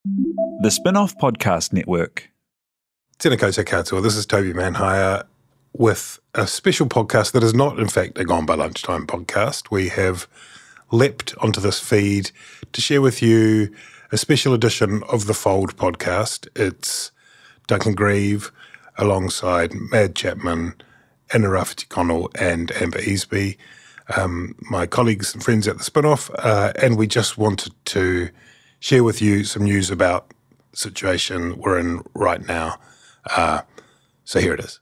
The Spinoff Podcast Network. Tēnā koutou katoa, this is Toby Manhire with a special podcast that is not, in fact, a Gone by Lunchtime podcast. We have leapt onto this feed to share with you a special edition of the Fold podcast. It's Duncan alongside Madeleine Chapman, Rawhiti-Connell and Amber Easby, my colleagues and friends at the Spinoff, and we just wanted to share with you some news about the situation we're in right now. So here it is.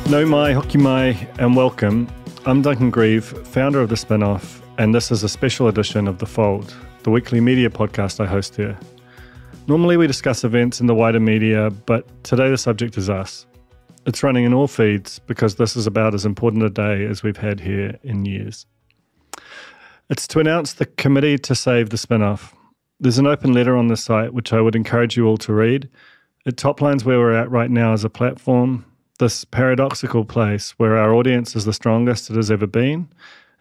No mai, hoki mai, and welcome. I'm Duncan, founder of the Spinoff, and this is a special edition of The Fold, the weekly media podcast I host here. Normally we discuss events in the wider media, but today the subject is us. It's running in all feeds because this is about as important a day as we've had here in years. It's to announce the committee to save the Spinoff. There's an open letter on the site which I would encourage you all to read. It toplines where we're at right now as a platform, this paradoxical place where our audience is the strongest it has ever been,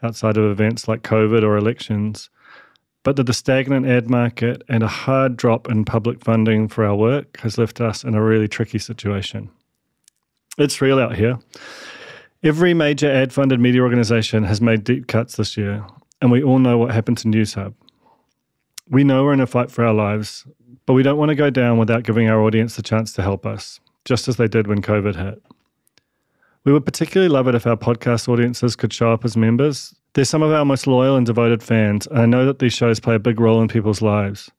outside of events like COVID or elections, but that the stagnant ad market and a hard drop in public funding for our work has left us in a really tricky situation. It's real out here. Every major ad-funded media organisation has made deep cuts this year, and we all know what happened to NewsHub. We know we're in a fight for our lives, but we don't want to go down without giving our audience the chance to help us, just as they did when COVID hit. We would particularly love it if our podcast audiences could show up as members. They're some of our most loyal and devoted fans, and I know that these shows play a big role in people's lives.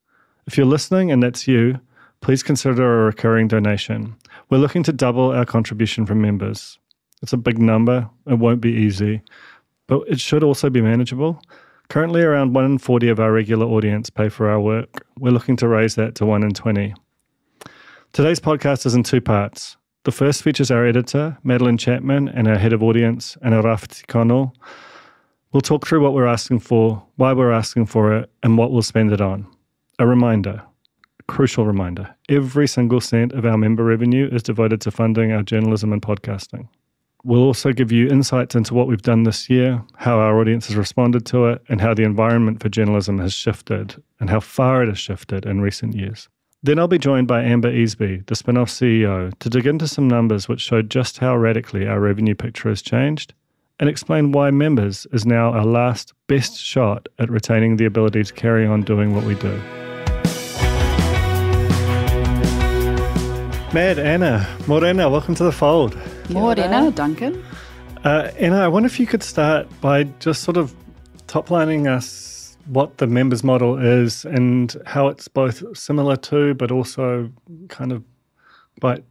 If you're listening and that's you, please consider a recurring donation. We're looking to double our contribution from members. It's a big number, it won't be easy, but it should also be manageable. Currently around 1 in 40 of our regular audience pay for our work. We're looking to raise that to 1 in 20. Today's podcast is in 2 parts. The first features our editor, Madeleine Chapman, and our head of audience, Rawhiti-Connell. We'll talk through what we're asking for, why we're asking for it, and what we'll spend it on. A reminder, a crucial reminder, every single cent of our member revenue is devoted to funding our journalism and podcasting. We'll also give you insights into what we've done this year, how our audience has responded to it, and how the environment for journalism has shifted, and how far it has shifted in recent years. Then I'll be joined by Amber Easby, the Spinoff CEO, to dig into some numbers which show just how radically our revenue picture has changed and explain why members is now our last best shot at retaining the ability to carry on doing what we do. Mad Anna, Morena, welcome to The Fold. Morena, Duncan. Anna, I wonder if you could start by just sort of top-lining us what the members model is and how it's both similar to but also kind of quite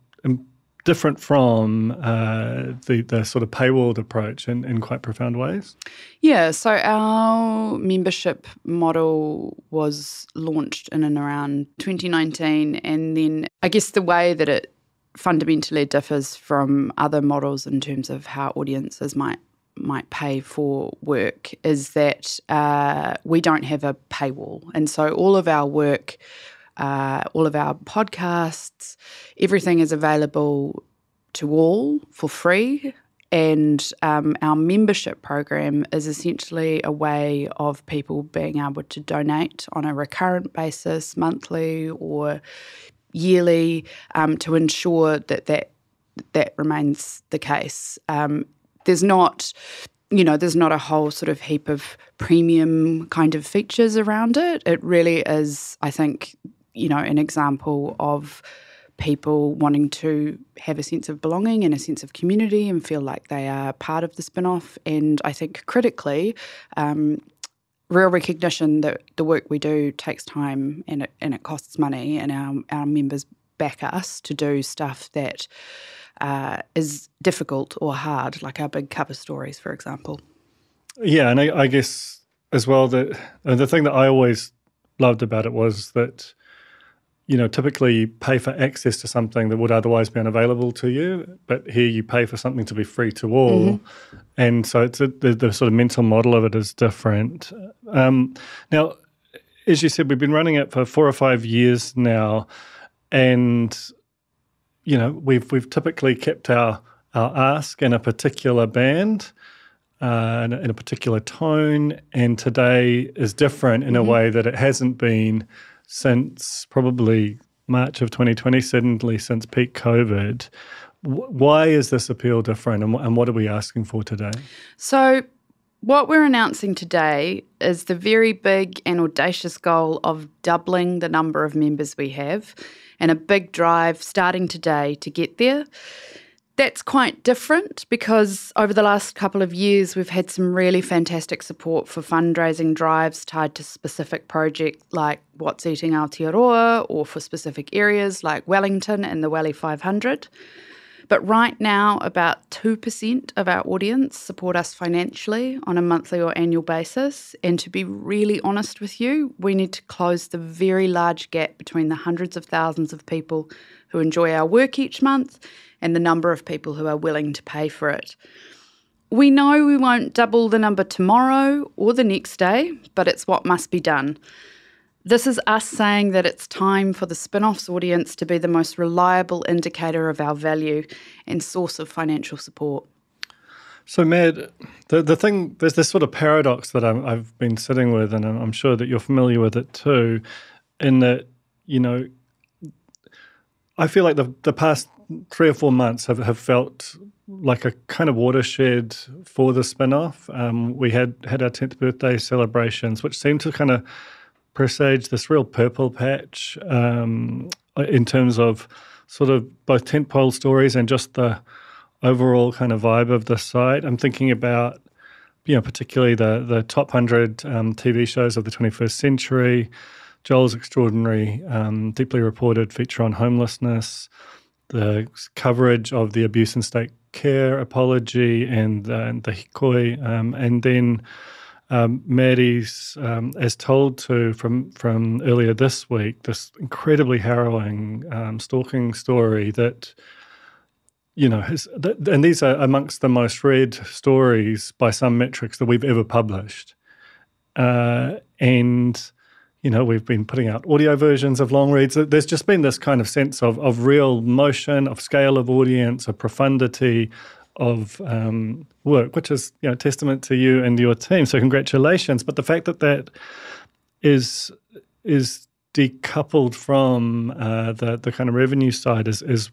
different from the sort of paywalled approach in quite profound ways. Yeah, so our membership model was launched in and around 2019, and then I guess the way that it fundamentally differs from other models in terms of how audiences might pay for work is that we don't have a paywall. And so all of our work, all of our podcasts, everything is available to all for free. And our membership program is essentially a way of people being able to donate on a recurrent basis, monthly or yearly, to ensure that remains the case. There's not a whole sort of heap of premium kind of features around it. It really is, I think, an example of people wanting to have a sense of belonging and a sense of community and feel like they are part of the Spinoff. And I think critically, real recognition that the work we do takes time and it costs money, and our members back us to do stuff that is difficult or hard, like our big cover stories, for example. Yeah, and I guess as well that the thing that I always loved about it was that, typically you pay for access to something that would otherwise be unavailable to you, but here you pay for something to be free to all. Mm-hmm. And so it's the sort of mental model of it is different. Now, as you said, we've been running it for 4 or 5 years now, and we've typically kept our our ask in a particular band, in a particular tone, and today is different in a way that it hasn't been since probably March of 2020, certainly since peak COVID. Why is this appeal different, and what are we asking for today? So what we're announcing today is the very big and audacious goal of doubling the number of members we have, and a big drive starting today to get there. That's quite different because over the last couple of years, we've had some really fantastic support for fundraising drives tied to specific projects like What's Eating Aotearoa, or for specific areas like Wellington and the Welly 500. But right now, about 2% of our audience support us financially on a monthly or annual basis. And to be really honest with you, we need to close the very large gap between the hundreds of thousands of people who enjoy our work each month and the number of people who are willing to pay for it. We know we won't double the number tomorrow or the next day, but it's what must be done. This is us saying that it's time for the Spinoff's audience to be the most reliable indicator of our value and source of financial support. So, Mad, the thing, there's this sort of paradox that I've been sitting with, and I'm sure that you're familiar with it too, in that, I feel like the past 3 or 4 months have felt like a kind of watershed for the Spinoff. We had our 10th birthday celebrations, which seemed to kind of presage this real purple patch in terms of sort of both tentpole stories and just the overall kind of vibe of the site. I'm thinking about, particularly the top 100 TV shows of the 21st century, Joel's extraordinary, deeply reported feature on homelessness, the coverage of the abuse and state care apology and the hikoi, and then Maddie's, as told to from earlier this week, this incredibly harrowing stalking story that, and these are amongst the most read stories by some metrics that we've ever published. And we've been putting out audio versions of long reads. There's just been this kind of sense of real motion, of scale of audience, of profundity, of work, which is testament to you and your team. So congratulations. But the fact that is decoupled from the kind of revenue side is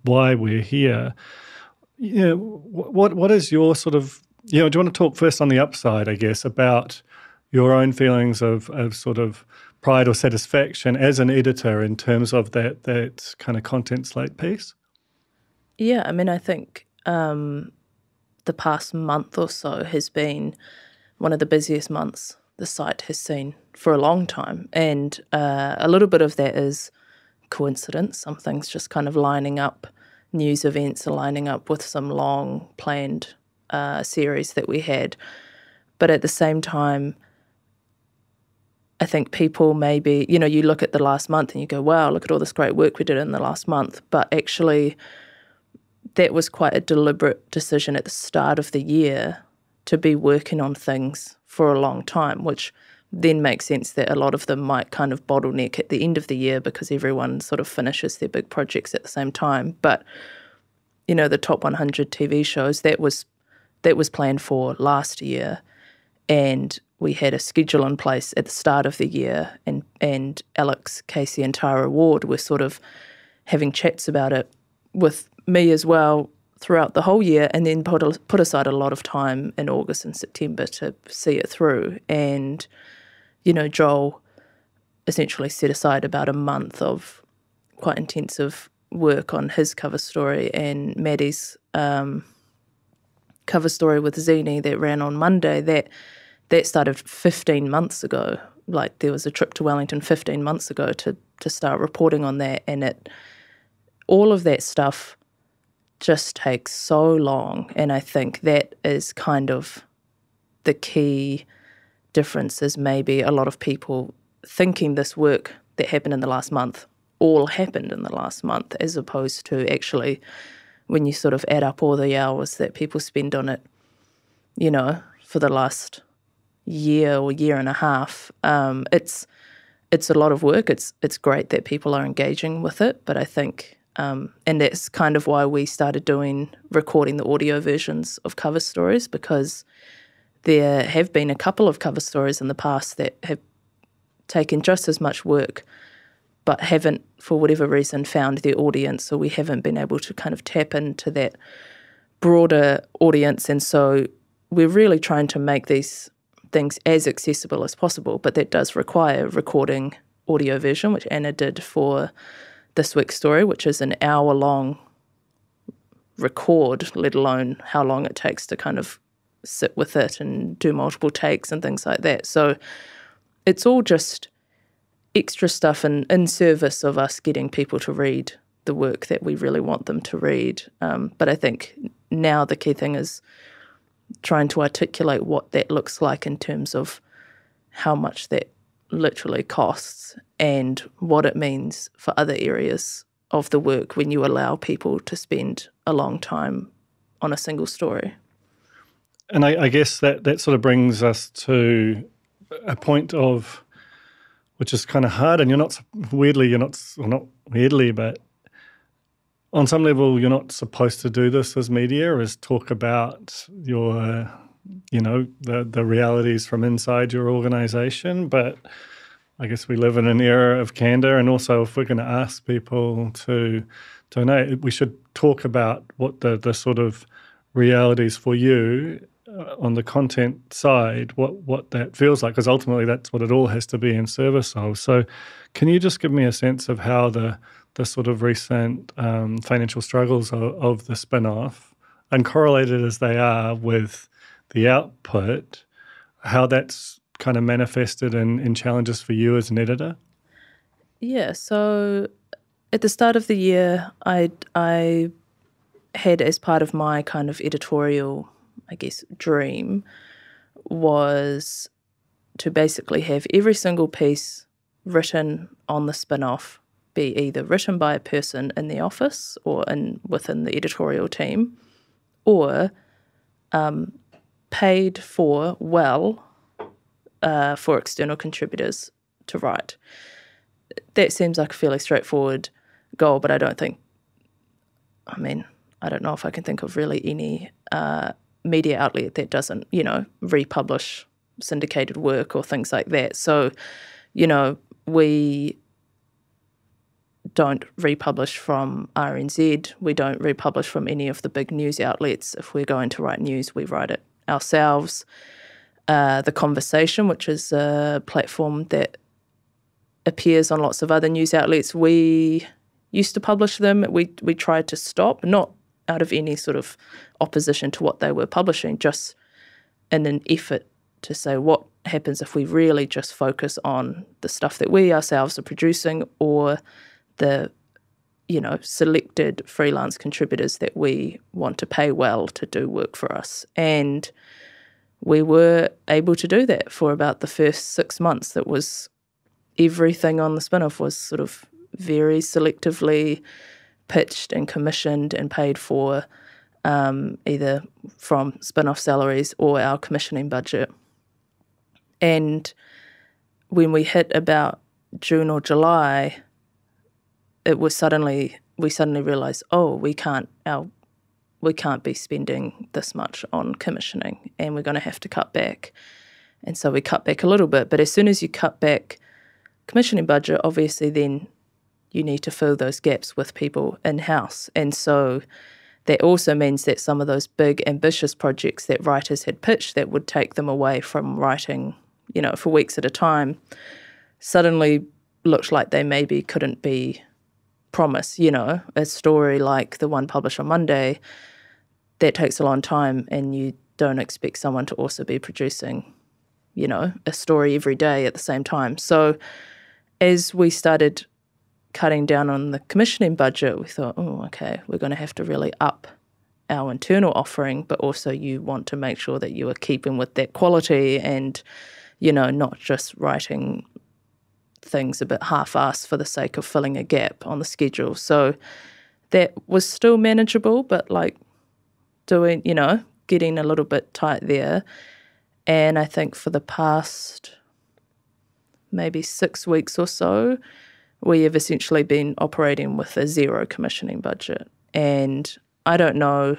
why we're here. What is your sort of do you want to talk first on the upside, I guess, about your own feelings of sort of pride or satisfaction as an editor in terms of that kind of content slate piece? Yeah, I mean, I think the past month or so has been one of the busiest months the site has seen for a long time. And a little bit of that is coincidence. Some things just kind of lining up, news events are lining up with some long planned series that we had. But at the same time, I think people maybe, you look at the last month and you go, wow, look at all this great work we did in the last month. But actually, that was quite a deliberate decision at the start of the year to be working on things for a long time, which then makes sense that a lot of them might kind of bottleneck at the end of the year because everyone sort of finishes their big projects at the same time. But, the top 100 TV shows, that was planned for last year, and we had a schedule in place at the start of the year, and Alex, Casey and Tara Ward were sort of having chats about it with me as well throughout the whole year, and then put aside a lot of time in August and September to see it through. And, Joel essentially set aside about a month of quite intensive work on his cover story, and Maddie's cover story with Zini that ran on Monday, that started 15 months ago. Like, there was a trip to Wellington 15 months ago to start reporting on that, and all of that stuff just takes so long. And I think that is kind of the key difference, is maybe a lot of people thinking this work that happened in the last month all happened in the last month, as opposed to actually when you sort of add up all the hours that people spend on it, for the last year or year and a half, it's a lot of work. It's great that people are engaging with it, but I think And that's kind of why we started recording the audio versions of cover stories, because there have been a couple of cover stories in the past that have taken just as much work but haven't, for whatever reason, found their audience, or we haven't been able to kind of tap into that broader audience. And so we're really trying to make these things as accessible as possible, but that does require recording audio version, which Anna did for this week's story, which is an hour-long record, let alone how long it takes to kind of sit with it and do multiple takes and things like that. So it's all just extra stuff in service of us getting people to read the work that we really want them to read. But I think now the key thing is trying to articulate what that looks like in terms of how much that literally costs and what it means for other areas of the work when you allow people to spend a long time on a single story. And I guess that sort of brings us to a point of, which is kind of hard, and not weirdly, but on some level, you're not supposed to do this as media, is talk about your, the realities from inside your organisation. But I guess we live in an era of candour, and also if we're going to ask people to donate, we should talk about what the sort of realities for you on the content side, what that feels like, because ultimately that's what it all has to be in service of. So can you just give me a sense of how the sort of recent financial struggles of the spin-off, uncorrelated as they are with the output, how that's kind of manifested in challenges for you as an editor? Yeah, so at the start of the year, I had, as part of my kind of editorial, I guess, dream, was to basically have every single piece written on the spin-off be either written by a person in the office or within the editorial team, or paid for for external contributors to write. That seems like a fairly straightforward goal, but I don't know if I can think of really any media outlet that doesn't, republish syndicated work or things like that. So, we don't republish from RNZ. We don't republish from any of the big news outlets. If we're going to write news, we write it ourselves. The Conversation, which is a platform that appears on lots of other news outlets, we used to publish them. We tried to stop, not out of any sort of opposition to what they were publishing, just in an effort to say what happens if we really just focus on the stuff that we ourselves are producing, or the, selected freelance contributors that we want to pay well to do work for us. And we were able to do that for about the first 6 months. That was, everything on the spin-off was sort of very selectively pitched and commissioned and paid for, either from spin-off salaries or our commissioning budget. And when we hit about June or July, we suddenly realised, we can't be spending this much on commissioning, and we're going to have to cut back. And so we cut back a little bit. But as soon as you cut back commissioning budget, obviously then you need to fill those gaps with people in-house. And so that also means that some of those big, ambitious projects that writers had pitched that would take them away from writing, for weeks at a time, suddenly looked like they maybe couldn't be promised. A story like the one published on Monday, that takes a long time, and you don't expect someone to also be producing, a story every day at the same time. So as we started cutting down on the commissioning budget, we thought, okay, we're going to have to really up our internal offering, but also you want to make sure that you are keeping with that quality and, not just writing things a bit half-assed for the sake of filling a gap on the schedule. So that was still manageable, but getting a little bit tight there. And I think for the past maybe 6 weeks or so, we have essentially been operating with a zero commissioning budget. And I don't know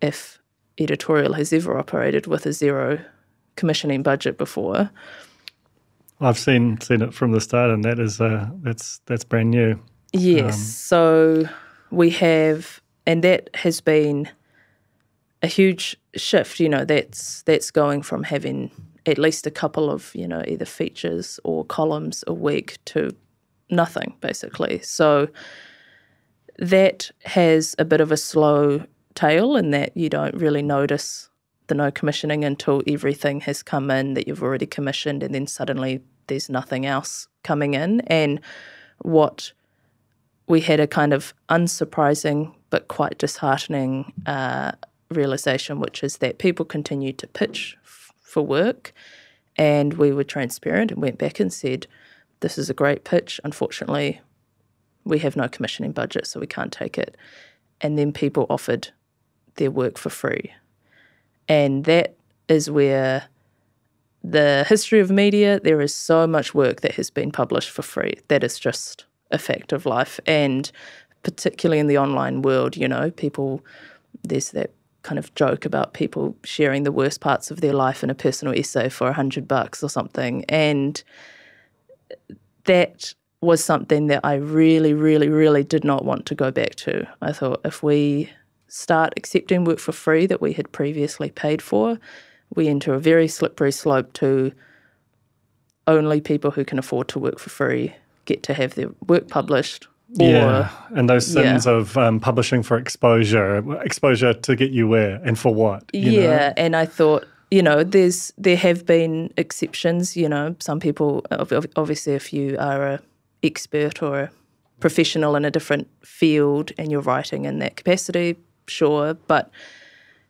if editorial has ever operated with a zero commissioning budget before. I've seen it from the start, and that is that's brand new. Yes, so we have, and that has been a huge shift. That's going from having at least a couple of either features or columns a week to nothing, basically. So that has a bit of a slow tail in that you don't really notice the no commissioning until everything has come in that you've already commissioned, and then suddenly there's nothing else coming in. And what we had a kind of unsurprising but quite disheartening realisation, which is that people continued to pitch for work, and we were transparent and went back and said, this is a great pitch. Unfortunately, we have no commissioning budget, so we can't take it. And then people offered their work for free. And that is where the history of media, there is so much work that has been published for free. That is just a fact of life. And particularly in the online world, people, there's that kind of joke about people sharing the worst parts of their life in a personal essay for $100 or something. And that was something that I really, really, really did not want to go back to. I thought if we start accepting work for free that we had previously paid for, we enter a very slippery slope to only people who can afford to work for free get to have their work published. And those sins of publishing for exposure to get you where and for what? You know? And I thought, there have been exceptions. Some people, obviously, if you are an expert or a professional in a different field and you're writing in that capacity, sure. But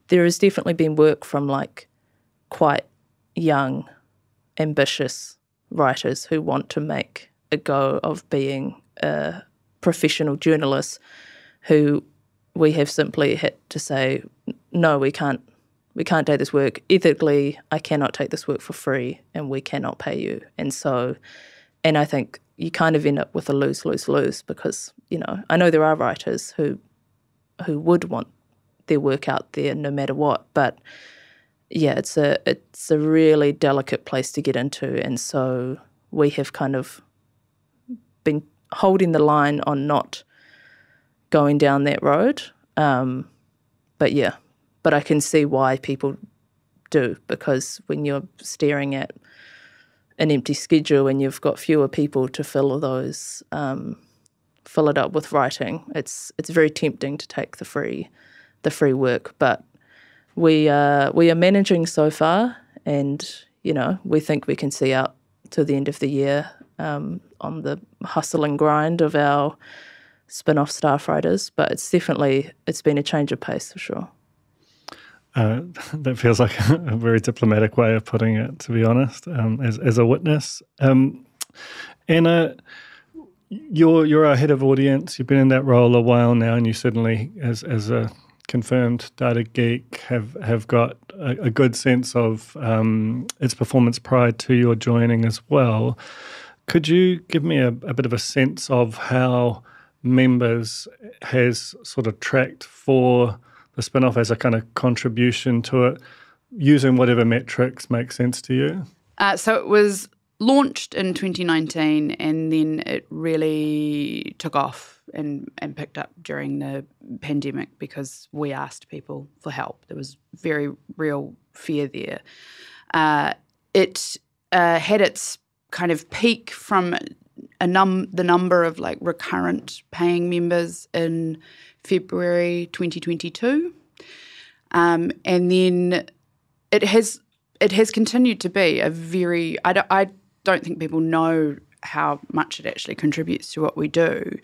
there has definitely been work from quite young, ambitious writers who want to make a go of being a professional journalist, who we have simply had to say, no, we can't take this work. Ethically, I cannot take this work for free, and we cannot pay you. And I think you kind of end up with a lose-lose-lose, because, I know there are writers who would want their work out there no matter what, but yeah, it's a really delicate place to get into. And so we have kind of been holding the line on not going down that road. But I can see why people do, because when you're staring at an empty schedule and you've got fewer people to fill it up with writing, it's very tempting to take the free work. But we are managing so far, and we think we can see out to the end of the year on the hustle and grind of our spin-off staff writers. But it's been a change of pace for sure. That feels like a very diplomatic way of putting it, to be honest, as a witness. Anna, you're our head of audience. You've been in that role a while now, and you certainly, as a confirmed data geek, have got a good sense of its performance prior to your joining as well. Could you give me a bit of a sense of how members has sort of tracked for the spin-off as a kind of contribution to it, using whatever metrics make sense to you? So it was launched in 2019, and then it really took off and picked up during the pandemic because we asked people for help. There was very real fear there. It had its kind of peak from the number of recurrent paying members in February 2022, and then it has continued to be a very. I don't think people know how much it actually contributes to what we do,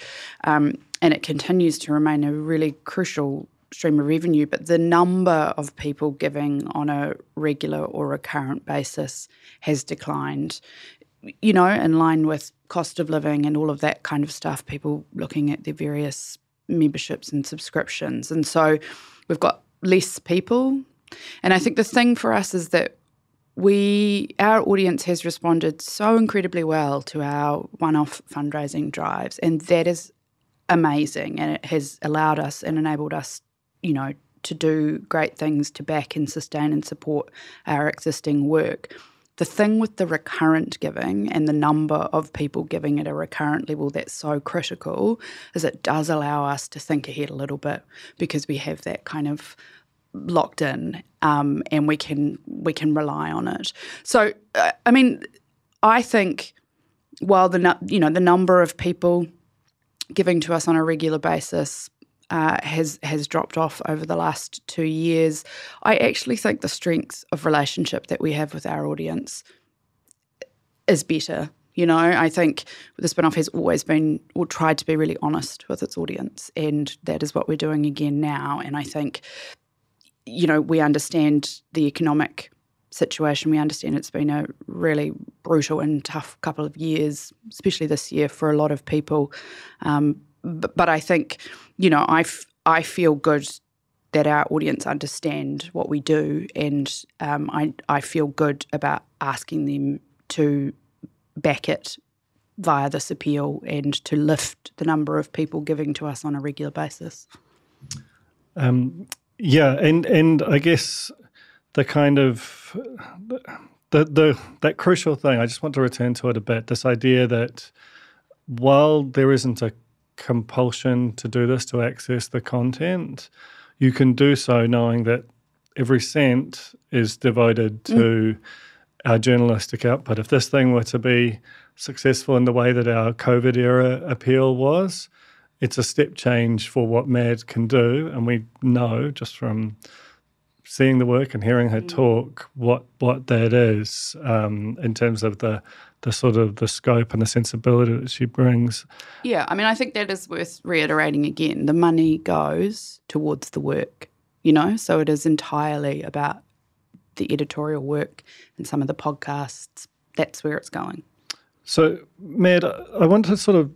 and it continues to remain a really crucial stream of revenue. But the number of people giving on a regular or recurrent basis has declined. In line with cost of living and all of that kind of stuff. People looking at their various memberships and subscriptions. And so we've got less people. And I think the thing for us is that our audience has responded so incredibly well to our one-off fundraising drives, and that is amazing, and it has allowed us and enabled us, to do great things to back and sustain and support our existing work. The thing with the recurrent giving and the number of people giving at a recurrent level that's so critical is it does allow us to think ahead a little bit, because we have that kind of locked in, and we can rely on it. So, I think while the number of people giving to us on a regular basis has dropped off over the last 2 years, I actually think the strength of relationship that we have with our audience is better. I think the Spinoff has always been, or tried to be, really honest with its audience, and that is what we're doing again now. And I think, we understand the economic situation. We understand it's been a really brutal and tough couple of years, especially this year for a lot of people. But I think, I feel good that our audience understand what we do, and I feel good about asking them to back it via this appeal and to lift the number of people giving to us on a regular basis. And I guess the kind of that crucial thing, I just want to return to it a bit, this idea that while there isn't a compulsion to do this, to access the content, you can do so knowing that every cent is devoted to our journalistic output. If this thing were to be successful in the way that our COVID era appeal was, it's a step change for what Mad can do, and we know just from seeing the work and hearing her talk what that is, in terms of the sort of the scope and the sensibility that she brings. Yeah, I think that is worth reiterating again. The money goes towards the work, so it is entirely about the editorial work and some of the podcasts. That's where it's going. So, Mad, I want to sort of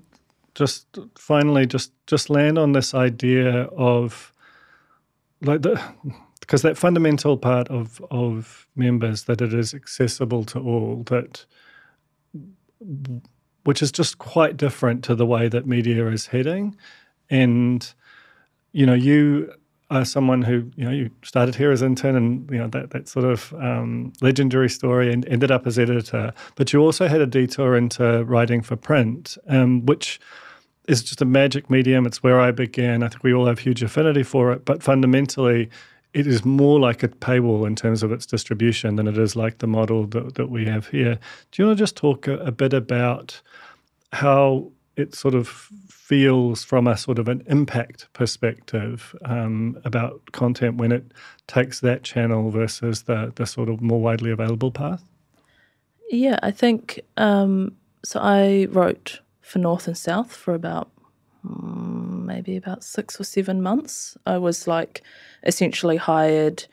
just finally just land on this idea of because that fundamental part of members, that it is accessible to all, which is just quite different to the way that media is heading. And, you are someone who, you started here as intern, and, that sort of legendary story, and ended up as editor. But you also had a detour into writing for print, which is just a magic medium. It's where I began. I think we all have huge affinity for it. But fundamentally, it is more like a paywall in terms of its distribution than it is like the model that we have here. Do you want to just talk a bit about how it sort of feels from a sort of an impact perspective about content when it takes that channel versus the sort of more widely available path? Yeah, I think, so I wrote for North and South for about maybe about 6 or 7 months. I was essentially hired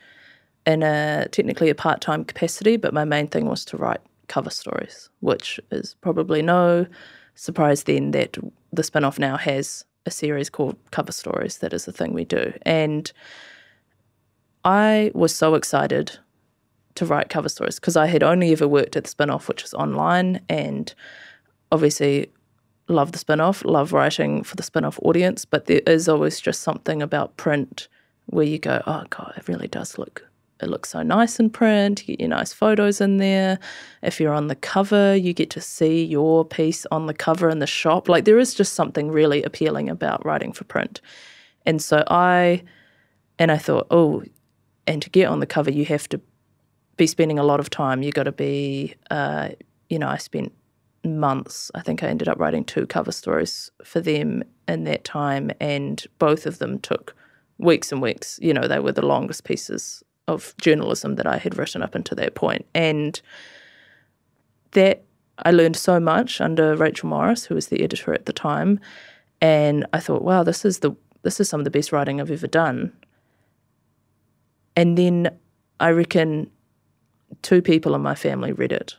in technically a part-time capacity, but my main thing was to write cover stories, which is probably no surprise then that the Spinoff now has a series called Cover Stories. That is the thing we do. And I was so excited to write cover stories because I had only ever worked at the Spinoff, which is online, and obviously love the Spinoff, love writing for the Spinoff audience, but there is always just something about print where you go, oh God, it really does it looks so nice in print, you get your nice photos in there. If you're on the cover, you get to see your piece on the cover in the shop. There is just something really appealing about writing for print. And so I thought, and to get on the cover, you have to be spending a lot of time. You got to be, I spent months. I think I ended up writing 2 cover stories for them in that time, and both of them took weeks and weeks. They were the longest pieces of journalism that I had written up until that point. And that I learned so much under Rachel Morris, who was the editor at the time, and I thought, wow, this is some of the best writing I've ever done. And then I reckon 2 people in my family read it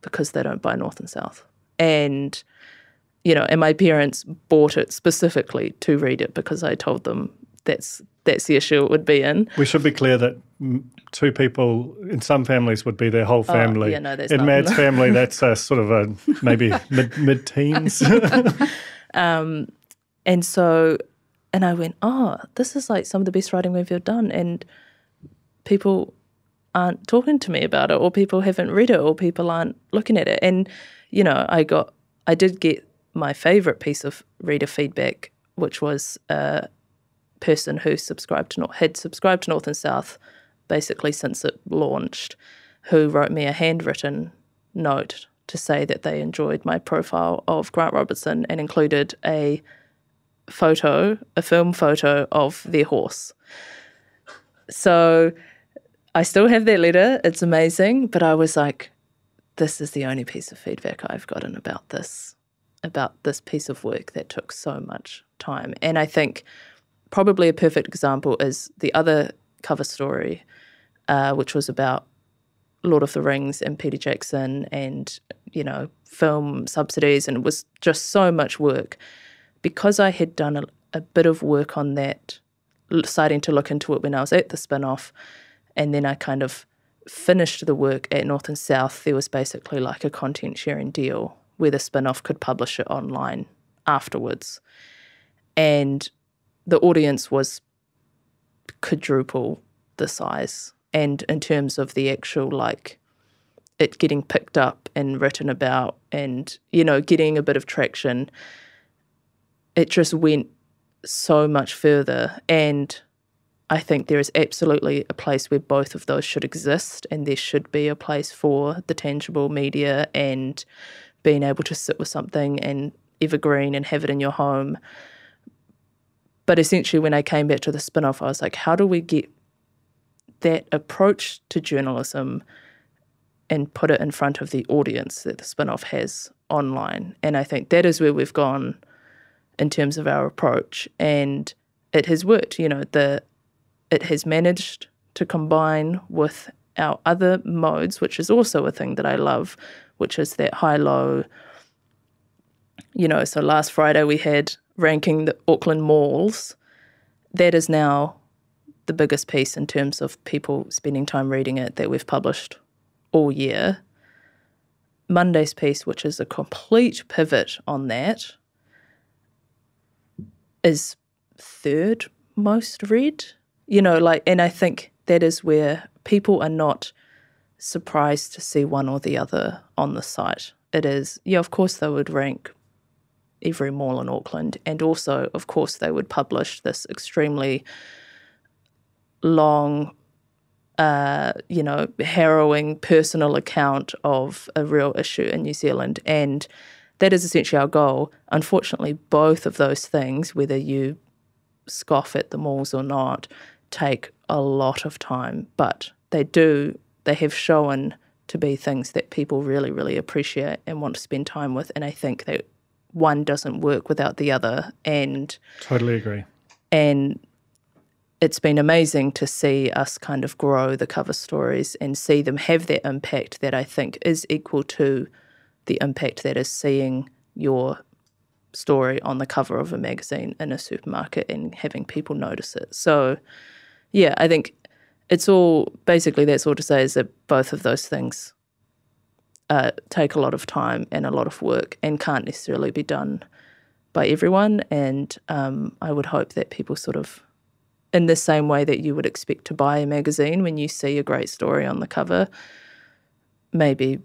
because they don't buy North and South. And, and my parents bought it specifically to read it because I told them that's that's the issue it would be in. We should be clear that two people in some families would be their whole family. Yeah, no, that's in not. Mad's family, that's a sort of a maybe mid-teens. And so, and I went, oh, this is like some of the best writing we've ever done, and people aren't talking to me about it, or people haven't read it, or people aren't looking at it. And, you know, I did get my favourite piece of reader feedback, which was a person who had subscribed to North and South basically since it launched, who wrote me a handwritten note to say that they enjoyed my profile of Grant Robertson and included a film photo of their horse. So I still have that letter. It's amazing. But I was like, this is the only piece of feedback I've gotten about this piece of work that took so much time. And I think probably a perfect example is the other cover story, which was about Lord of the Rings and Peter Jackson and, you know, film subsidies, and it was just so much work. Because I had done a bit of work on that, starting to look into it when I was at the Spinoff, and then I kind of finished the work at North and South, there was basically like a content sharing deal where the Spinoff could publish it online afterwards. And the audience was quadruple the size. And in terms of the actual, like, it getting picked up and written about and, you know, getting a bit of traction, it just went so much further. And I think there is absolutely a place where both of those should exist, and there should be a place for the tangible media and being able to sit with something and evergreen and have it in your home. But essentially when I came back to the Spinoff, I was like, how do we get that approach to journalism and put it in front of the audience that the Spinoff has online? And I think that is where we've gone in terms of our approach, and it has worked. You know, it has managed to combine with our other modes, which is also a thing that I love, which is that high-low. You know, so last Friday we had ranking the Auckland malls. That is now the biggest piece in terms of people spending time reading it that we've published all year. Monday's piece, which is a complete pivot on that, is third most read. You know, like, and I think that is where people are not surprised to see one or the other on the site. It is, yeah, of course they would rank every mall in Auckland, and also, of course, they would publish this extremely long, you know, harrowing personal account of a real issue in New Zealand. And that is essentially our goal. Unfortunately, both of those things, whether you scoff at the malls or not, take a lot of time, but they have shown to be things that people really, really appreciate and want to spend time with. And I think that one doesn't work without the other. And totally agree. And it's been amazing to see us kind of grow the cover stories and see them have that impact that I think is equal to the impact that is seeing your story on the cover of a magazine in a supermarket and having people notice it. So, yeah, I think it's all, basically that's all to say is that both of those things take a lot of time and a lot of work and can't necessarily be done by everyone. And I would hope that people sort of, in the same way that you would expect to buy a magazine when you see a great story on the cover, maybe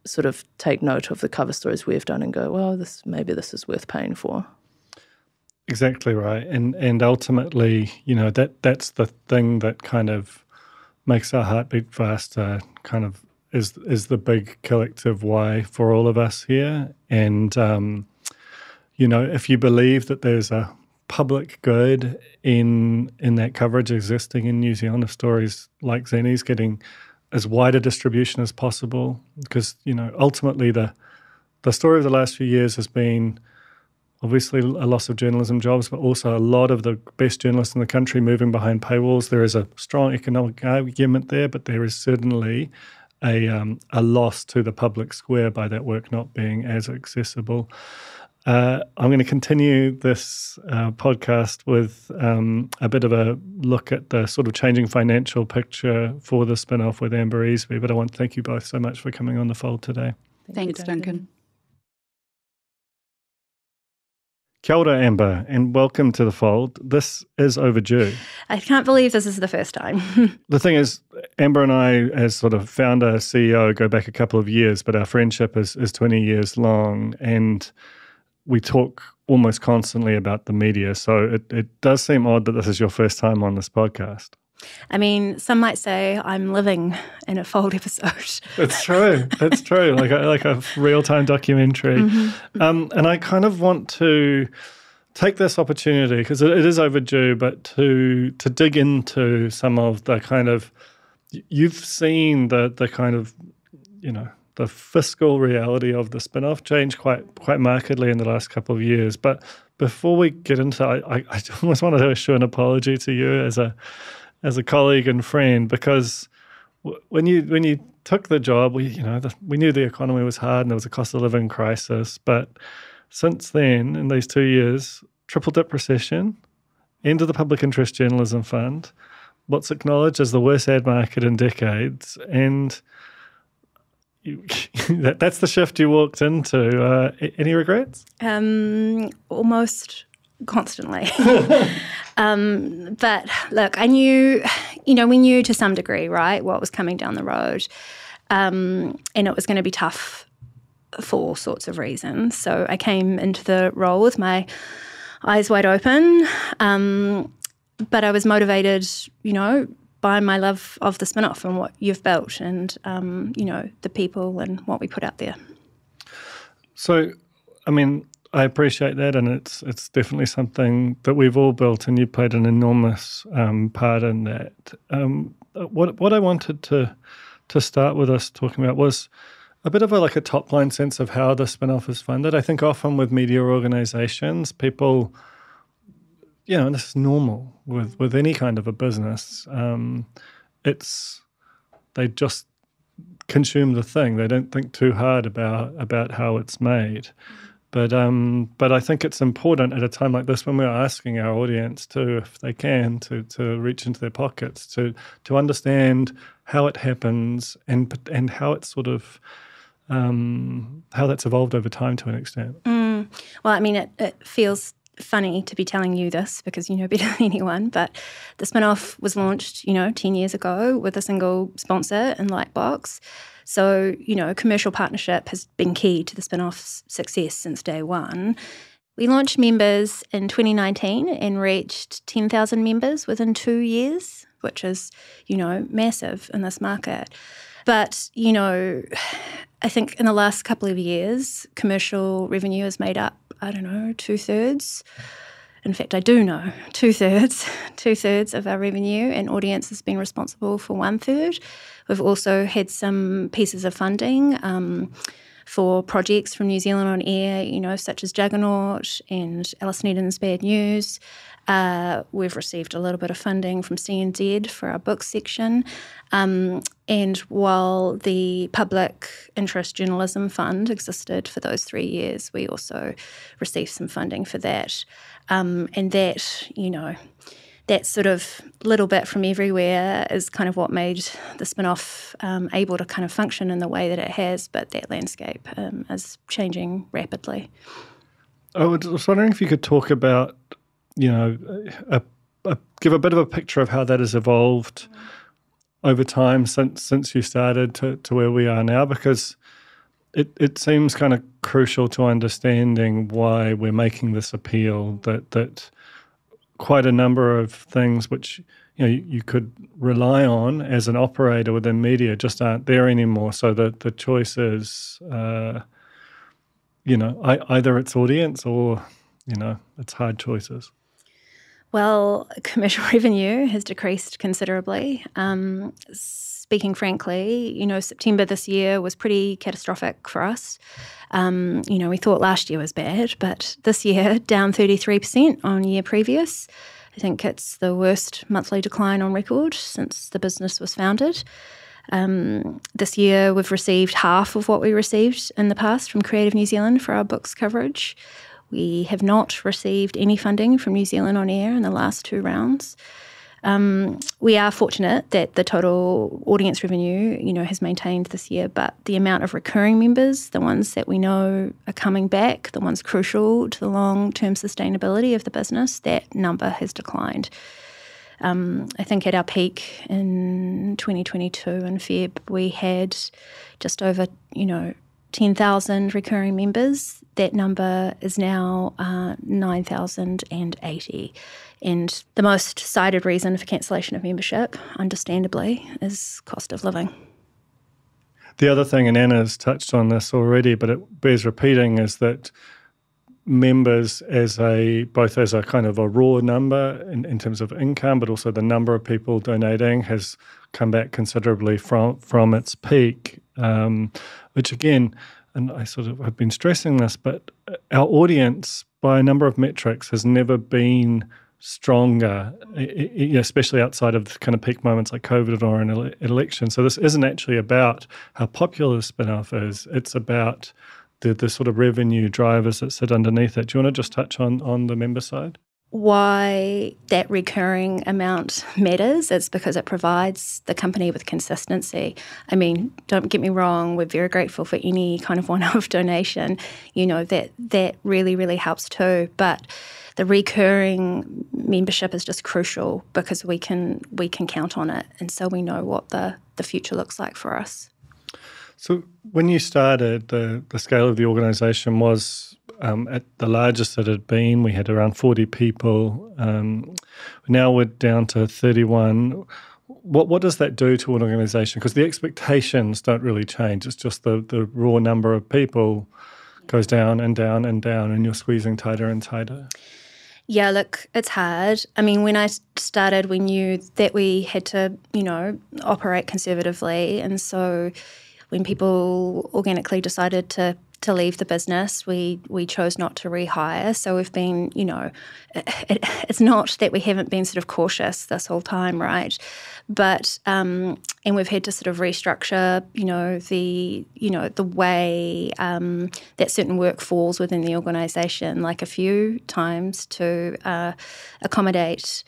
sort of take note of the cover stories we've done and go, well, maybe this is worth paying for. Exactly right. And ultimately, you know, that's the thing that kind of makes our heart beat faster, kind of is the big collective why for all of us here. And, you know, if you believe that there's a public good in that coverage existing in New Zealand of stories like Zeni's getting as wide a distribution as possible, because, you know, ultimately the story of the last few years has been obviously a loss of journalism jobs, but also a lot of the best journalists in the country moving behind paywalls. There is a strong economic argument there, but there is certainly a loss to the public square by that work not being as accessible. I'm going to continue this podcast with a bit of a look at the sort of changing financial picture for the spin-off with Amber Easby. But I want to thank you both so much for coming on the fold today. Thanks, Duncan. Kia ora, Amber, and welcome to the fold. This is overdue. I can't believe this is the first time. The thing is, Amber and I, as sort of founder, CEO, go back a couple of years, but our friendship is 20 years long, and we talk almost constantly about the media. So it does seem odd that this is your first time on this podcast. I mean, some might say I'm living in a fold episode. It's true. It's true. Like a real-time documentary. Mm-hmm. And I kind of want to take this opportunity, because it is overdue, but to dig into some of the kind of, you've seen the kind of, the fiscal reality of the spin-off change quite markedly in the last couple of years. But before we get into it, I almost wanted to issue an apology to you as a colleague and friend, because when you took the job, we knew the economy was hard and there was a cost of living crisis. But since then, in these 2 years, triple dip recession, end of the public interest journalism fund, what's acknowledged as the worst ad market in decades, and that's the shift you walked into. Any regrets? Almost constantly. But look, we knew to some degree, right, what was coming down the road. And it was going to be tough for all sorts of reasons. So I came into the role with my eyes wide open. But I was motivated, by my love of the spin-off and what you've built and, the people and what we put out there. So, I mean, I appreciate that, and it's definitely something that we've all built, and you played an enormous part in that. What I wanted to start with us talking about was a bit of a top line sense of how the spin-off is funded. I think often with media organisations, people, and this is normal with any kind of a business. They just consume the thing. They don't think too hard about how it's made. But I think it's important at a time like this, when we're asking our audience to, if they can, to reach into their pockets, to understand how it happens and how it's sort of how that's evolved over time to an extent. Well, I mean, it feels funny to be telling you this because you know better than anyone, but the spin-off was launched, 10 years ago with a single sponsor in Lightbox. So, commercial partnership has been key to the spin-off's success since day one. We launched members in 2019 and reached 10,000 members within 2 years, which is, massive in this market. But, I think in the last couple of years, commercial revenue has made up, 2/3. In fact, I do know 2/3 of our revenue, and audience has been responsible for 1/3. We've also had some pieces of funding for projects from New Zealand on air, such as Juggernaut and Alison Eden's Bad News. We've received a little bit of funding from CNZ for our book section. And while the Public Interest Journalism Fund existed for those 3 years, we also received some funding for that. And that, that sort of little bit from everywhere is kind of what made the spin-off able to kind of function in the way that it has, but that landscape is changing rapidly. I was wondering if you could talk about, give a bit of a picture of how that has evolved over time since you started to where we are now, because it seems kind of crucial to understanding why we're making this appeal, that quite a number of things which you could rely on as an operator within media just aren't there anymore. So the choice is, either it's audience or, it's hard choices. Well, commercial revenue has decreased considerably. Speaking frankly, September this year was pretty catastrophic for us. We thought last year was bad, but this year down 33% on year previous. I think it's the worst monthly decline on record since the business was founded. This year we've received half of what we received in the past from Creative New Zealand for our books coverage. We have not received any funding from New Zealand On Air in the last 2 rounds. We are fortunate that the total audience revenue, has maintained this year, but the amount of recurring members, the ones that we know are coming back, the ones crucial to the long-term sustainability of the business, that number has declined. I think at our peak in 2022 in Feb, we had just over, 10,000 recurring members. That number is now 9,080. And the most cited reason for cancellation of membership, understandably, is cost of living. The other thing, and Anna's touched on this already, but it bears repeating, is that members both as a kind of a raw number in terms of income, but also the number of people donating has come back considerably from its peak, which again, and I sort of have been stressing this, but our audience by a number of metrics has never been stronger, especially outside of the kind of peak moments like COVID or an election. So this isn't actually about how popular the spin-off is, it's about the sort of revenue drivers that sit underneath it. Do you want to just touch on the member side? Why that recurring amount matters is because it provides the company with consistency. I mean, don't get me wrong, we're very grateful for any kind of one-off donation, that really, really helps too. But the recurring membership is just crucial because we can count on it, and so we know what the future looks like for us. So when you started, the scale of the organisation was at the largest it had been. We had around 40 people. Now we're down to 31. What does that do to an organisation? Because the expectations don't really change. It's just the raw number of people goes down and down and down, and you're squeezing tighter and tighter. Yeah, look, it's hard. I mean, when I started, we knew that we had to, operate conservatively, and so when people organically decided to leave the business, we chose not to rehire. So we've been, it's not that we haven't been sort of cautious this whole time, right? But and we've had to sort of restructure, the way that certain work falls within the organisation, like a few times to accommodate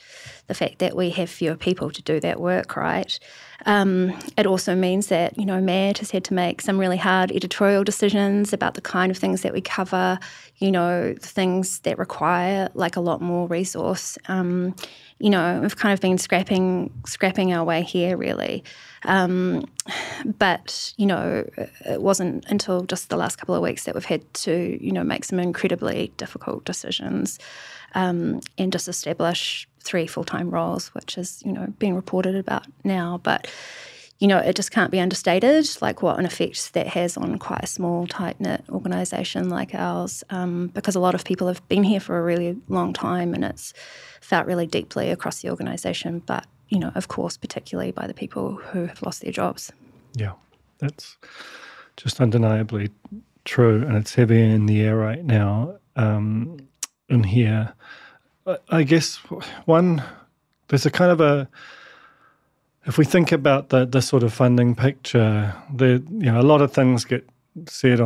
the fact that we have fewer people to do that work, right? It also means that, Matt has had to make some really hard editorial decisions about the kind of things that we cover, things that require like a lot more resource. We've kind of been scrapping our way here, really. But, it wasn't until just the last couple of weeks that we've had to, make some incredibly difficult decisions and just establish 3 full-time roles, which is, being reported about now. But, it just can't be understated, like what an effect that has on quite a small, tight-knit organisation like ours, because a lot of people have been here for a really long time and it's felt really deeply across the organisation, but, of course, particularly by the people who have lost their jobs. Yeah, that's just undeniably true, and it's heavy in the air right now in here. I guess there's a kind of if we think about the sort of funding picture, a lot of things get said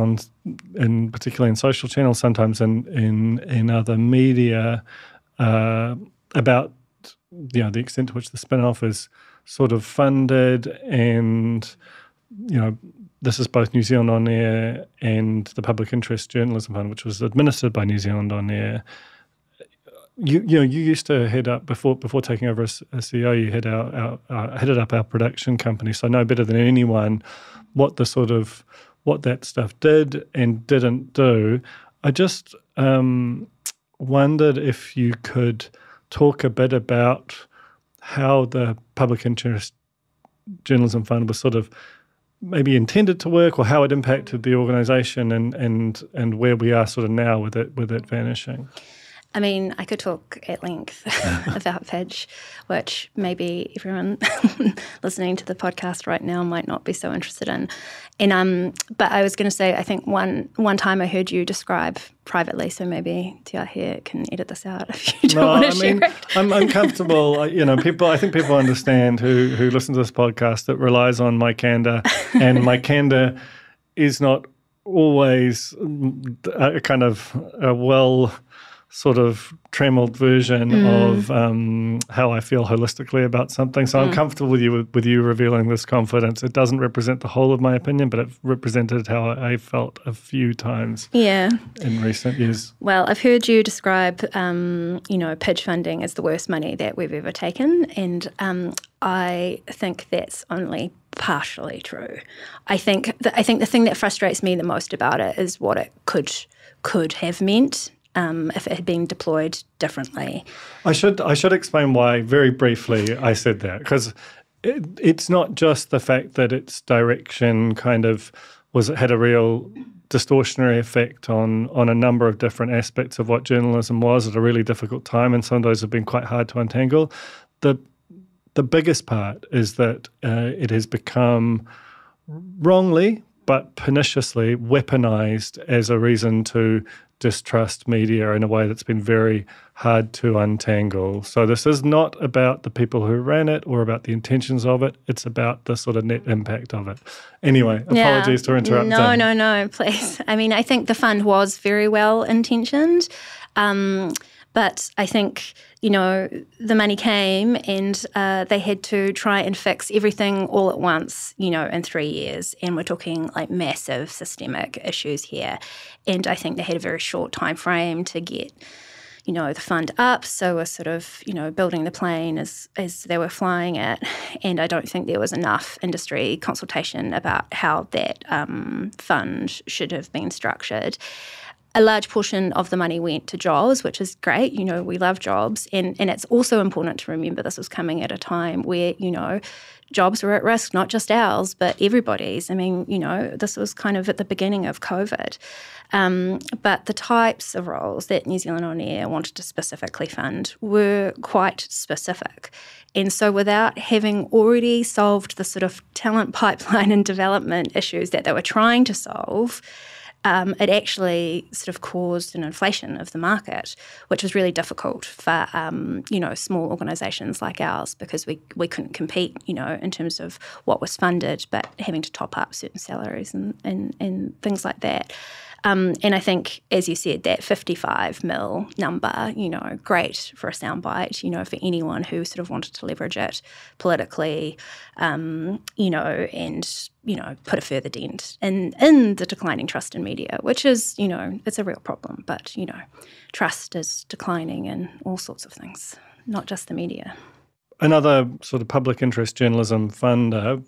in particularly in social channels, sometimes in other media, about the extent to which the spin-off is sort of funded, and this is both New Zealand On Air and the Public Interest Journalism Fund, which was administered by New Zealand On Air. You used to head up before taking over as CEO. You headed up our production company, so I know better than anyone what that stuff did and didn't do. I just wondered if you could talk a bit about how the Public Interest Journalism Fund was sort of maybe intended to work, or how it impacted the organisation, and where we are sort of now with it vanishing. I mean, I could talk at length about Pidge, which maybe everyone listening to the podcast right now might not be so interested in. And but I was going to say, I think one time I heard you describe privately, so maybe Tia here can edit this out if you don't want to share it. I'm uncomfortable. I think people understand who listen to this podcast that relies on my candour, and my candour is not always a kind of a well sort of trembled version of how I feel holistically about something. So I'm comfortable with you revealing this confidence. It doesn't represent the whole of my opinion, but it represented how I felt a few times in recent years. Well, I've heard you describe, pitch funding as the worst money that we've ever taken, and I think that's only partially true. I think the thing that frustrates me the most about it is what it could have meant. If it had been deployed differently. I should explain why, very briefly, I said that, because it's not just the fact that its direction kind of had a real distortionary effect on a number of different aspects of what journalism was at a really difficult time, and some of those have been quite hard to untangle. The biggest part is that it has become wrongly but perniciously weaponized as a reason to distrust media in a way that's been very hard to untangle. So this is not about the people who ran it or about the intentions of it. It's about the sort of net impact of it. Anyway, apologies for interrupting. No, please. I mean, I think the fund was very well intentioned. But I think, the money came and they had to try and fix everything all at once, in 3 years. And we're talking like massive systemic issues here. And I think they had a very short time frame to get, the fund up. So we're sort of, building the plane as they were flying it. And I don't think there was enough industry consultation about how that fund should have been structured. A large portion of the money went to jobs, which is great. We love jobs. And it's also important to remember this was coming at a time where, jobs were at risk, not just ours, but everybody's. I mean, this was kind of at the beginning of COVID. But the types of roles that New Zealand On Air wanted to specifically fund were quite specific. And so without having already solved the sort of talent pipeline and development issues that they were trying to solve, it actually sort of caused an inflation of the market, which was really difficult for, small organisations like ours because we couldn't compete, in terms of what was funded, but having to top up certain salaries and things like that. And I think, as you said, that 55 mil number, great for a soundbite, for anyone who sort of wanted to leverage it politically, and, put a further dent in the declining trust in media, which is, it's a real problem. But, trust is declining in all sorts of things, not just the media. Another sort of public interest journalism funder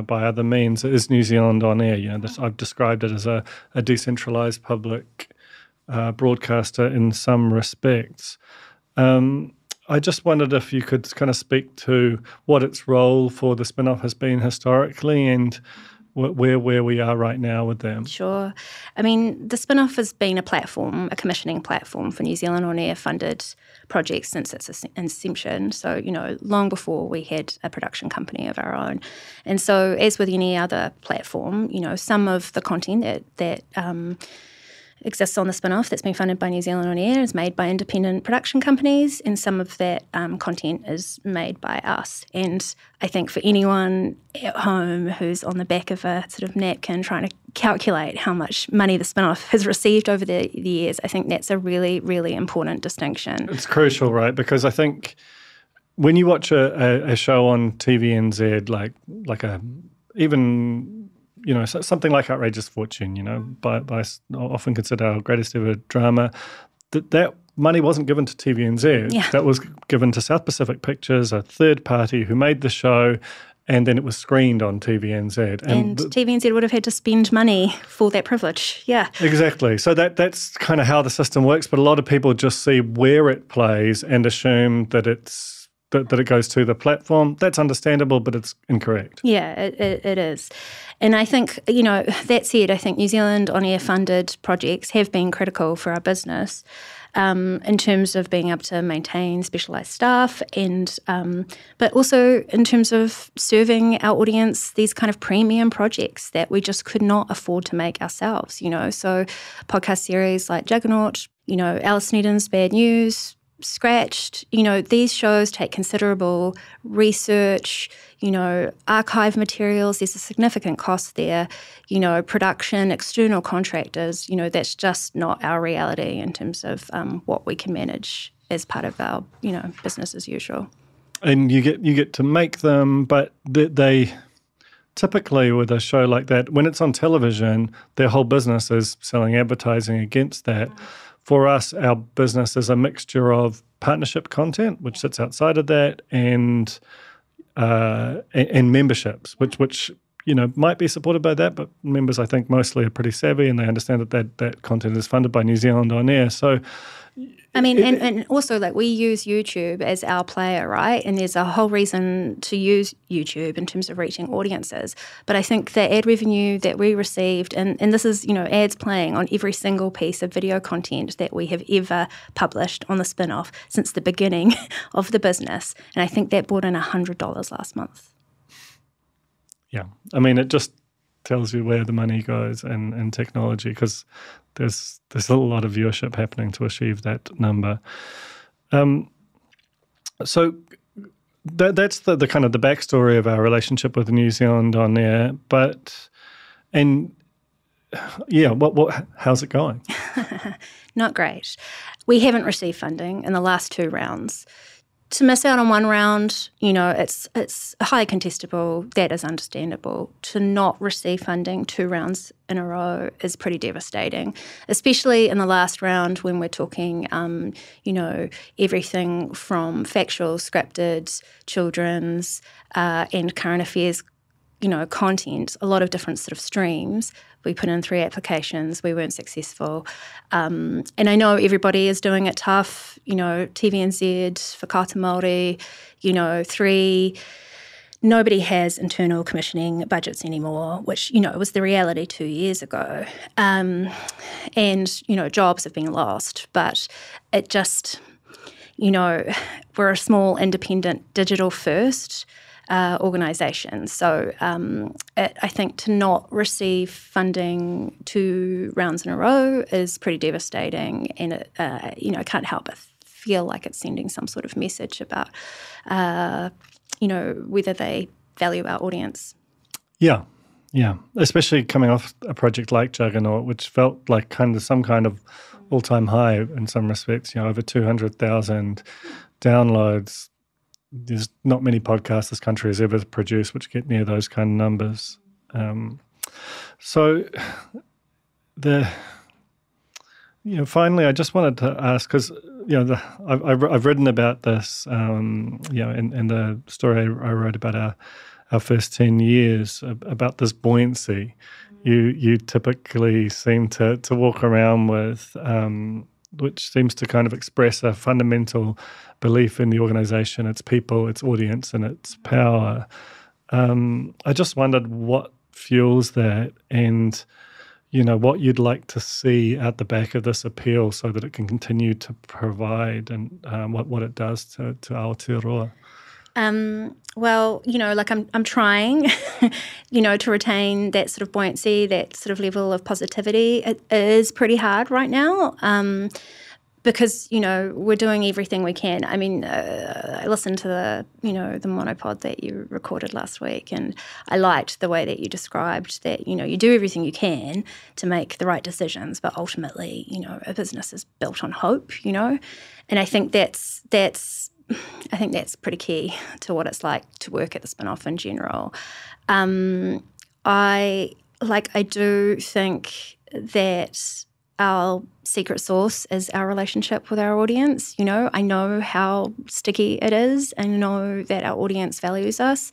by other means is New Zealand On Air. I've described it as a decentralised public broadcaster in some respects. I just wondered if you could kind of speak to what its role for the spin-off has been historically and where we are right now with them. Sure. I mean, the spin-off has been a commissioning platform for New Zealand On Air funded projects since its inception. So, long before we had a production company of our own. And so, as with any other platform, some of the content that exists on the spin-off that's been funded by New Zealand On Air is made by independent production companies, and some of that content is made by us. And I think for anyone at home who's on the back of a sort of napkin trying to calculate how much money the spin-off has received over the years, I think that's a really, really important distinction. It's crucial, right? Because I think when you watch a show on TVNZ, something like Outrageous Fortune, by often considered our greatest ever drama, that money wasn't given to TVNZ. Yeah. That was given to South Pacific Pictures, a third party who made the show, and then it was screened on TVNZ. And TVNZ would have had to spend money for that privilege, yeah. Exactly. So that's kind of how the system works, but a lot of people just see where it plays and assume that that it goes to the platform. That's understandable, but it's incorrect. Yeah, it is. And I think, that said, I think New Zealand On Air funded projects have been critical for our business in terms of being able to maintain specialised staff and but also in terms of serving our audience these kind of premium projects that we just could not afford to make ourselves, So podcast series like Juggernaut, Alice Sneddon's Bad News, scratched. These shows take considerable research, archive materials. There's a significant cost there, production, external contractors. That's just not our reality in terms of what we can manage as part of our, business as usual. And you get to make them, but they typically with a show like that, when it's on television, their whole business is selling advertising against that. For us, our business is a mixture of partnership content, which sits outside of that, and memberships, which might be supported by that, but members, I think, mostly are pretty savvy and they understand that content is funded by New Zealand On Air. So, and also, we use YouTube as our player, right? And there's a whole reason to use YouTube in terms of reaching audiences. But I think the ad revenue that we received, and this is, ads playing on every single piece of video content that we have ever published on the Spinoff since the beginning of the business. And I think that brought in $100 last month. Yeah. It just tells you where the money goes in technology, because there's a lot of viewership happening to achieve that number. So that's the kind of the backstory of our relationship with New Zealand On Air. How's it going? Not great. We haven't received funding in the last 2 rounds. To miss out on 1 round, it's highly contestable. That is understandable. To not receive funding 2 rounds in a row is pretty devastating, especially in the last round when we're talking, everything from factual, scripted, children's, and current affairs, content, a lot of different sort of streams. We put in 3 applications. We weren't successful. And I know everybody is doing it tough, TVNZ, Whakaata Māori, 3. Nobody has internal commissioning budgets anymore, which, was the reality 2 years ago. And, jobs have been lost. But it just, we're a small, independent, digital-first organisation. So I think to not receive funding 2 rounds in a row is pretty devastating, and it, I can't help but feel like it's sending some sort of message about, whether they value our audience. Yeah, especially coming off a project like Juggernaut, which felt like some kind of all-time high in some respects. Over 200,000 downloads. There's not many podcasts this country has ever produced which get near those kind of numbers. Finally, I just wanted to ask, because I've written about this, in the story I wrote about our first 10 years, about this buoyancy you typically seem to walk around with, which seems to kind of express a fundamental belief in the organisation, its people, its audience, and its power. I just wondered what fuels that, and what you'd like to see at the back of this appeal so that it can continue to provide, and what it does to Aotearoa. Well, I'm trying, to retain that sort of buoyancy, that sort of level of positivity. It is pretty hard right now, because, we're doing everything we can. I listened to the monopod that you recorded last week, and I liked the way that you described that, you do everything you can to make the right decisions, but ultimately, a business is built on hope, and I think that's pretty key to what it's like to work at the Spinoff in general. I do think that our secret sauce is our relationship with our audience. I know how sticky it is. I know that our audience values us.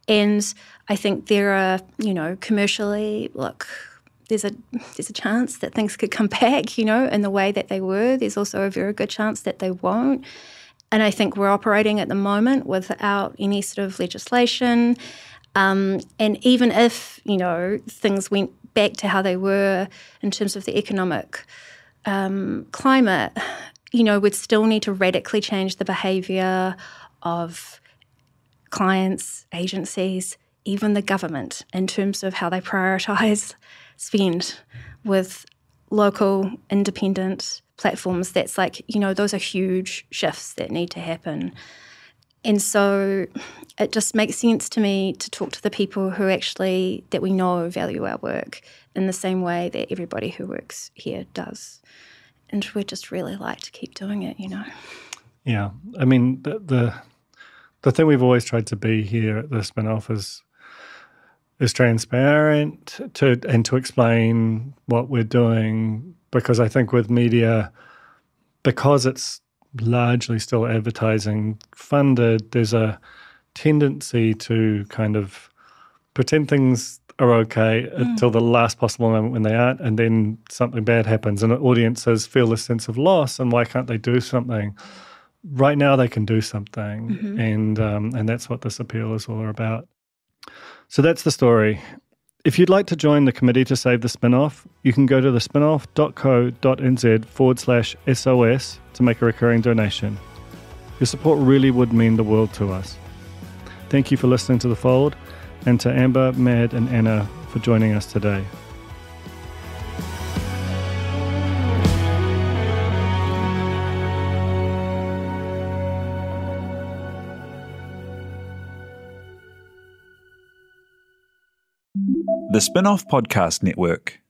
And I think there are, commercially, there's a chance that things could come back, in the way that they were. There's also a very good chance that they won't. And I think we're operating at the moment without any sort of legislation. And even if, things went back to how they were in terms of the economic climate, we'd still need to radically change the behaviour of clients, agencies, even the government, in terms of how they prioritise spend with local, independent platforms, that's like, those are huge shifts that need to happen. And so it just makes sense to me to talk to the people who actually, that we know value our work in the same way that everybody who works here does. And we'd just really like to keep doing it, Yeah. I mean, the thing we've always tried to be here at the Spinoff is transparent to explain what we're doing, because I think with media, because it's largely still advertising funded, there's a tendency to kind of pretend things are okay until the last possible moment when they aren't, and then something bad happens and audiences feel a sense of loss, and why can't they do something? Right now they can do something, and that's what this appeal is all about. So that's the story. If you'd like to join the committee to save the Spinoff, you can go to thespinoff.co.nz/SOS to make a recurring donation. Your support really would mean the world to us. Thank you for listening to The Fold, and to Amber, Mad and Anna for joining us today. The Spinoff Podcast Network.